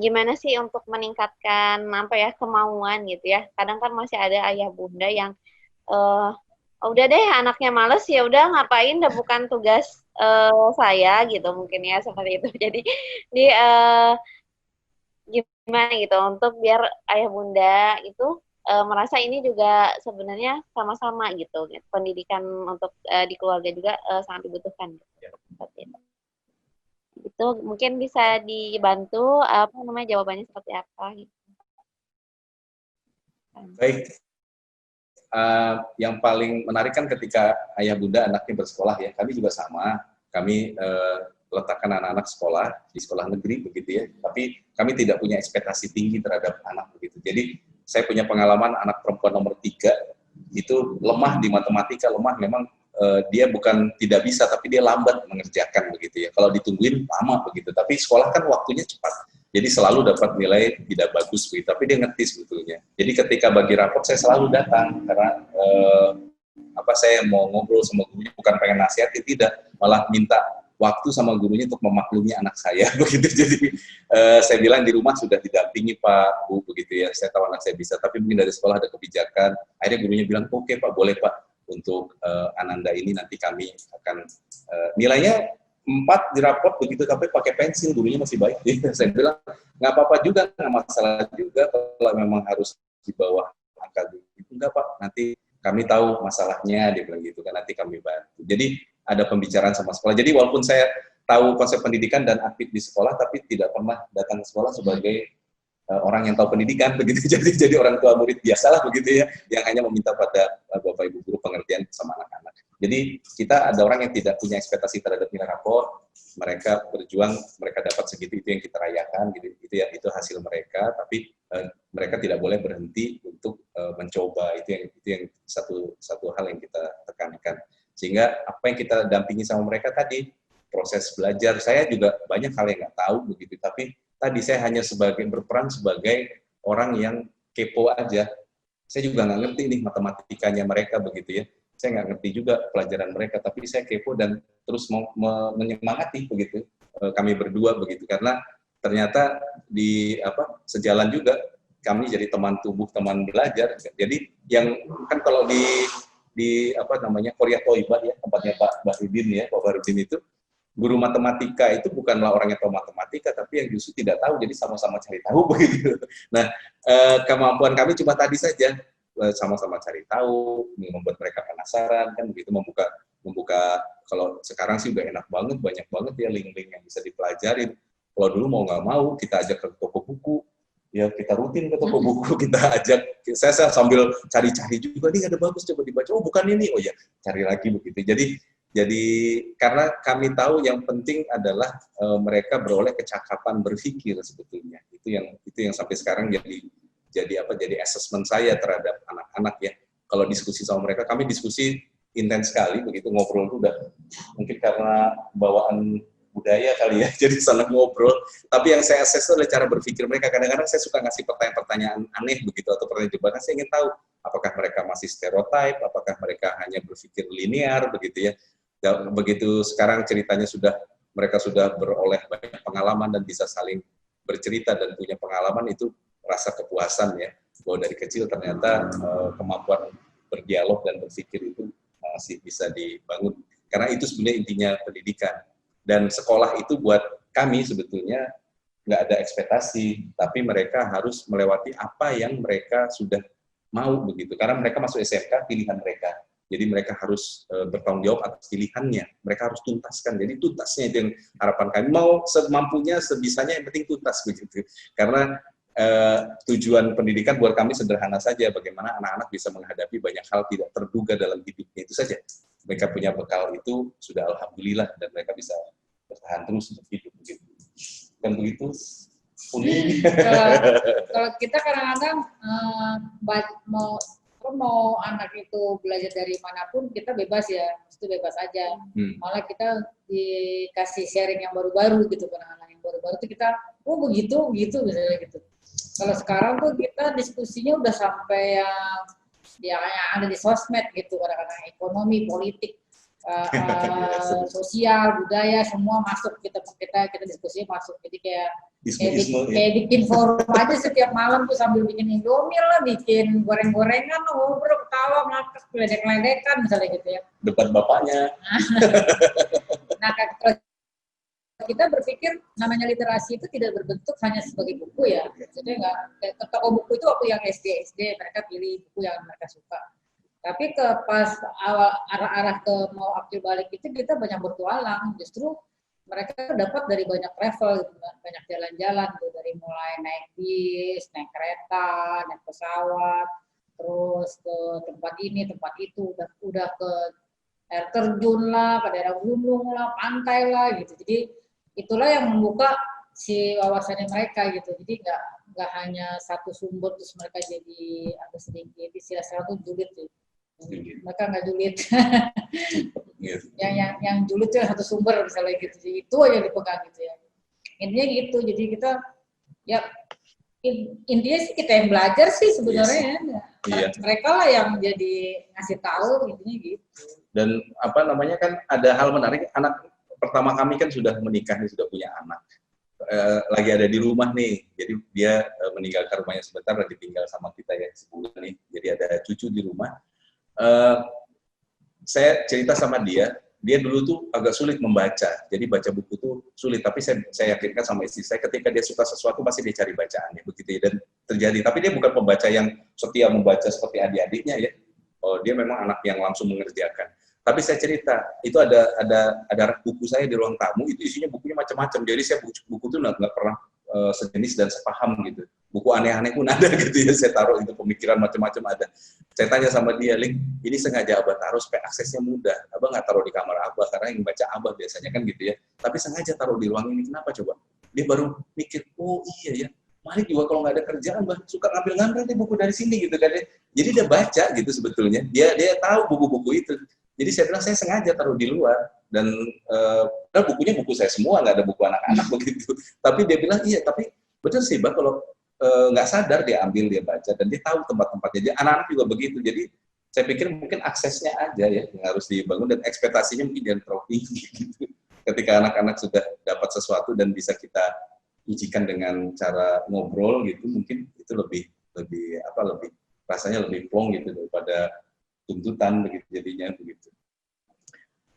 gimana sih untuk meningkatkan apa ya kemauan gitu ya. Kadang kan masih ada ayah bunda yang eh "Oh, udah deh anaknya males ya udah ngapain udah bukan tugas saya gitu mungkin ya seperti itu. Jadi di gimana gitu untuk biar ayah bunda itu merasa ini juga sebenarnya sama-sama gitu. Pendidikan untuk di keluarga juga sangat dibutuhkan gitu. Seperti itu. Itu mungkin bisa dibantu apa namanya jawabannya seperti apa gitu. Baik, yang paling menarik kan ketika ayah bunda anaknya bersekolah ya, kami juga sama, kami letakkan anak-anak sekolah di sekolah negeri begitu ya, tapi kami tidak punya ekspektasi tinggi terhadap anak begitu. Jadi saya punya pengalaman anak perempuan nomor 3 itu lemah di matematika, lemah memang dia bukan tidak bisa tapi dia lambat mengerjakan begitu ya. Kalau ditungguin lama begitu, tapi sekolah kan waktunya cepat. Jadi selalu dapat nilai tidak bagus begitu, tapi dia ngerti sebetulnya. Jadi ketika bagi rapot saya selalu datang karena saya mau ngobrol sama gurunya, bukan pengen nasihati, tidak, malah minta waktu sama gurunya untuk memaklumi anak saya begitu. Jadi saya bilang di rumah sudah didampingi Pak, Bu begitu ya. Saya tahu anak saya bisa, tapi mungkin dari sekolah ada kebijakan. Akhirnya gurunya bilang oke Pak, boleh Pak untuk Ananda ini nanti kami akan nilainya 4 di raport begitu, tapi pakai pensil, gurunya masih baik. Saya bilang nggak apa-apa juga, nggak masalah juga kalau memang harus di bawah angka itu, enggak Pak, nanti kami tahu masalahnya, dia bilang gitu kan, nanti kami bantu. Jadi ada pembicaraan sama sekolah. Jadi walaupun saya tahu konsep pendidikan dan aktif di sekolah, tapi tidak pernah datang ke sekolah sebagai orang yang tahu pendidikan begitu. Jadi orang tua murid biasalah begitu ya, yang hanya meminta pada Bapak Ibu guru pengertian sama anak-anak. Jadi kita ada orang yang tidak punya ekspektasi terhadap nilai rapor, mereka berjuang, mereka dapat segitu, itu yang kita rayakan, gitu. Itu hasil mereka, tapi mereka tidak boleh berhenti untuk mencoba, itu yang satu hal yang kita tekankan. Sehingga apa yang kita dampingi sama mereka tadi, proses belajar, saya juga banyak hal yang nggak tahu begitu, tapi tadi saya hanya berperan sebagai orang yang kepo aja. Saya juga nggak ngerti nih matematikanya mereka begitu ya. Saya nggak ngerti juga pelajaran mereka, tapi saya kepo dan terus mau menyemangati begitu kami berdua begitu, karena ternyata sejalan juga kami jadi teman tubuh, teman belajar. Jadi yang kan kalau di Korea Toibah ya, tempatnya Pak Bahrudin ya, Pak Bahrudin itu guru matematika itu bukanlah orang yang tahu matematika, tapi yang justru tidak tahu, jadi sama-sama cari tahu begitu. Nah, kemampuan kami cuma tadi saja, sama-sama cari tahu, membuat mereka penasaran, kan begitu, membuka kalau sekarang sih udah enak banget, banyak banget ya link-link yang bisa dipelajarin. Kalau dulu mau nggak mau, kita ajak ke toko buku, ya kita rutin ke toko buku, kita ajak, saya sambil cari-cari juga, nih ada bagus, coba dibaca, oh bukan ini, oh ya, cari lagi begitu. Jadi karena kami tahu yang penting adalah mereka beroleh kecakapan berpikir sebetulnya. Itu yang sampai sekarang jadi assessment saya terhadap anak-anak ya. Kalau diskusi sama mereka, kami diskusi intens sekali begitu, ngobrol itu udah mungkin karena bawaan budaya kali ya, jadi sangat ngobrol. Tapi yang saya assess itu adalah cara berpikir mereka. Kadang-kadang saya suka ngasih pertanyaan-pertanyaan aneh begitu, atau pertanyaan jebakan. Saya ingin tahu apakah mereka masih stereotip, apakah mereka hanya berpikir linear begitu ya. Begitu sekarang ceritanya mereka sudah beroleh banyak pengalaman dan bisa saling bercerita dan punya pengalaman, itu rasa kepuasan ya, bahwa dari kecil ternyata kemampuan berdialog dan berpikir itu masih bisa dibangun, karena itu sebenarnya intinya pendidikan. Dan sekolah itu buat kami sebetulnya nggak ada ekspektasi, tapi mereka harus melewati apa yang mereka sudah mau begitu, karena mereka masuk SMK pilihan mereka. Jadi mereka harus bertanggung jawab atas pilihannya. Mereka harus tuntaskan. Jadi tuntasnya itu yang harapan kami. Mau semampunya, sebisanya, yang penting tuntas begitu. Karena tujuan pendidikan buat kami sederhana saja. Bagaimana anak-anak bisa menghadapi banyak hal tidak terduga dalam hidupnya, itu saja. Mereka punya bekal itu sudah alhamdulillah, dan mereka bisa bertahan terus untuk hidup begitu. Dan begitu. Kalau kita kadang-kadang mau anak itu belajar dari manapun, kita bebas ya, itu bebas aja. Malah kita dikasih sharing yang baru-baru gitu, anak-anak yang baru-baru itu kita, oh begitu misalnya gitu. Kalau sekarang tuh kita diskusinya udah sampai yang ada di sosmed gitu, kadang-kadang ekonomi, politik, sosial, budaya, semua masuk, kita diskusinya masuk. Jadi kayak Kayak bikin forum aja setiap malam tuh sambil bikin Indomie lah, bikin goreng-gorengan, ngobrol, ketawa, ngakak, ledek-ledekan misalnya gitu ya. Depan bapaknya. Nah, kalau kita berpikir namanya literasi itu tidak berbentuk hanya sebagai buku ya. Jadi nggak, ke toko buku itu waktu yang SD mereka pilih buku yang mereka suka. Tapi pas arah-arah ke mau akil balik itu kita banyak bertualang. Justru mereka dapat dari banyak travel, gitu, banyak jalan-jalan, gitu, dari mulai naik bis, naik kereta, naik pesawat, terus ke tempat ini, tempat itu, udah ke air terjun lah, ke daerah gunung lah, pantai lah, gitu. Jadi itulah yang membuka si wawasannya mereka, gitu. Jadi nggak hanya satu sumber terus mereka jadi agak sedikit istilah tuh julid gitu. Mereka nggak julid. yang julid itu satu sumber misalnya gitu, jadi itu aja dipegang gitu ya. Intinya gitu, jadi kita ya intinya sih kita yang belajar sih sebenarnya. Yes. Mereka lah yang jadi ngasih tahu, intinya gitu. Dan apa namanya kan ada hal menarik, anak pertama kami kan sudah menikah nih, sudah punya anak. Lagi ada di rumah nih, jadi dia meninggalkan rumahnya sebentar dan ditinggal sama kita ya sebulan nih, jadi ada cucu di rumah. Saya cerita sama dia dulu tuh agak sulit membaca, jadi baca buku tuh sulit, tapi saya yakinkan sama istri saya ketika dia suka sesuatu pasti dia cari bacaannya, begitu ya, dan terjadi. Tapi dia bukan pembaca yang setia membaca seperti adik-adiknya ya, dia memang anak yang langsung mengerjakan. Tapi saya cerita, itu ada rak buku saya di ruang tamu, itu isinya bukunya macam-macam, jadi saya buku tuh nggak pernah sejenis dan sepaham gitu. Buku aneh-aneh pun ada gitu ya, saya taruh itu, pemikiran macam-macam ada. Saya tanya sama dia, Ling, ini sengaja Abah taruh supaya aksesnya mudah. Abah nggak taruh di kamar Abah, karena yang baca Abah biasanya kan gitu ya. Tapi sengaja taruh di ruang ini, kenapa coba? Dia baru mikir, oh iya ya, Malik juga kalau nggak ada kerjaan, Bah, suka ngambil-ngambil nih buku dari sini gitu kan. Jadi dia baca gitu sebetulnya, dia tahu buku-buku itu. Jadi saya bilang, saya sengaja taruh di luar. Dan bukunya buku saya semua, nggak ada buku anak-anak begitu. Tapi dia bilang, iya, tapi benar sih, Bah, kalau nggak sadar dia ambil, dia baca, dan dia tahu tempat-tempatnya. Jadi anak-anak juga begitu. Jadi saya pikir mungkin aksesnya aja ya yang harus dibangun, dan ekspektasinya mungkin jangan terlalu tinggi gitu. Ketika anak-anak sudah dapat sesuatu dan bisa kita ujikan dengan cara ngobrol gitu, mungkin itu lebih rasanya lebih plong gitu daripada tuntutan begitu jadinya begitu.